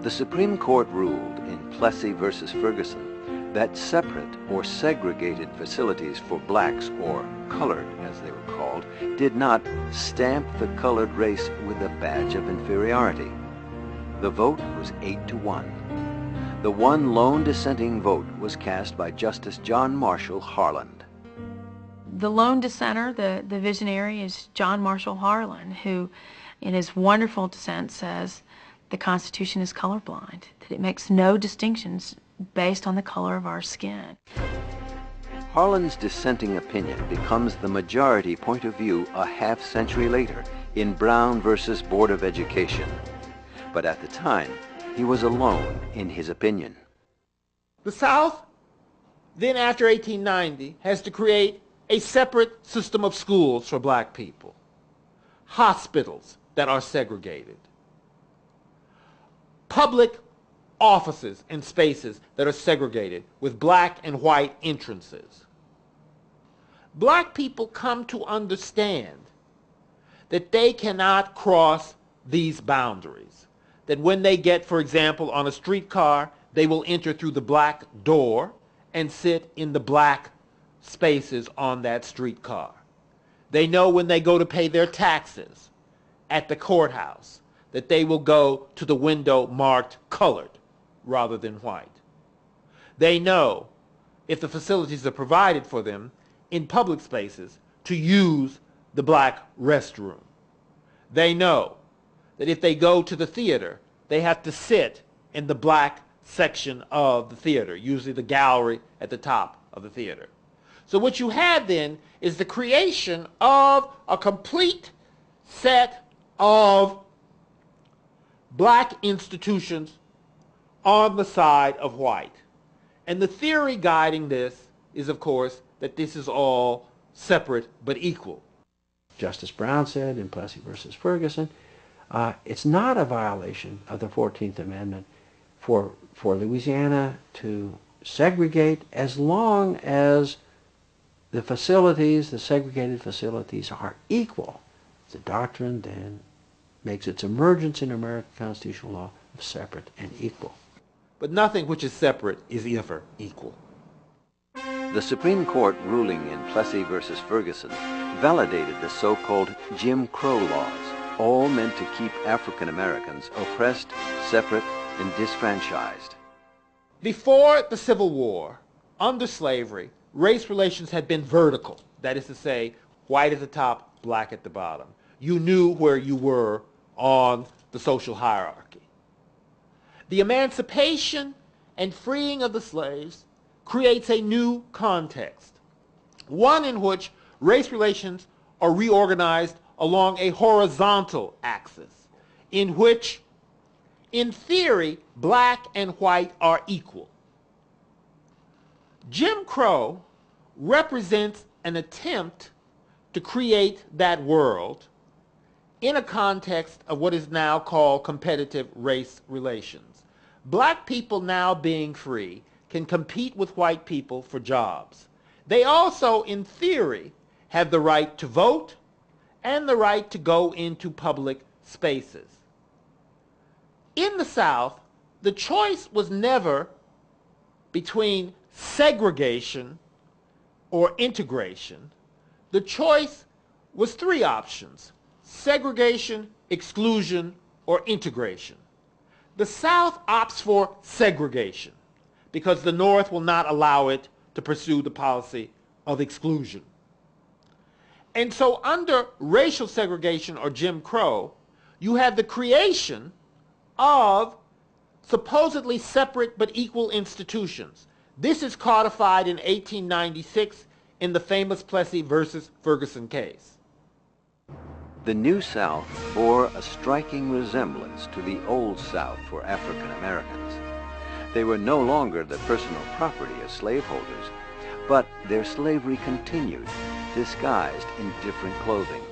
The Supreme Court ruled in Plessy versus Ferguson that separate or segregated facilities for blacks, or colored as they were called, did not stamp the colored race with a badge of inferiority. The vote was 8-1. The one lone dissenting vote was cast by Justice John Marshall Harlan. The lone dissenter, the visionary, is John Marshall Harlan, who in his wonderful dissent says the Constitution is colorblind, that it makes no distinctions based on the color of our skin. Harlan's dissenting opinion becomes the majority point of view a half-century later in Brown versus Board of Education. But at the time, he was alone in his opinion. The South, then after 1890, has to create a separate system of schools for black people, hospitals that are segregated, public offices and spaces that are segregated with black and white entrances. Black people come to understand that they cannot cross these boundaries, that when they get, for example, on a streetcar, they will enter through the black door and sit in the black spaces on that streetcar. They know when they go to pay their taxes at the courthouse that they will go to the window marked colored rather than white. They know, if the facilities are provided for them in public spaces, to use the black restroom. They know that if they go to the theater, they have to sit in the black section of the theater, usually the gallery at the top of the theater. So what you have then is the creation of a complete set of black institutions on the side of white. And the theory guiding this is, of course, that this is all separate but equal. Justice Brown said in Plessy versus Ferguson, it's not a violation of the 14th Amendment for Louisiana to segregate as long as the facilities, the segregated facilities, are equal. The doctrine then makes its emergence in American constitutional law of separate and equal. But nothing which is separate is ever equal. The Supreme Court ruling in Plessy versus Ferguson validated the so-called Jim Crow laws, all meant to keep African Americans oppressed, separate, and disfranchised. Before the Civil War, under slavery, race relations had been vertical. That is to say, white at the top, black at the bottom. You knew where you were on the social hierarchy. The emancipation and freeing of the slaves creates a new context, one in which race relations are reorganized along a horizontal axis, in which, in theory, black and white are equal. Jim Crow represents an attempt to create that world in a context of what is now called competitive race relations. Black people, now being free, can compete with white people for jobs. They also, in theory, have the right to vote and the right to go into public spaces. In the South, the choice was never between segregation or integration. The choice was three options: segregation, exclusion, or integration. The South opts for segregation because the North will not allow it to pursue the policy of exclusion. And so under racial segregation, or Jim Crow, you have the creation of supposedly separate but equal institutions. This is codified in 1896 in the famous Plessy versus Ferguson case. The New South bore a striking resemblance to the Old South for African Americans. They were no longer the personal property of slaveholders, but their slavery continued, disguised in different clothing.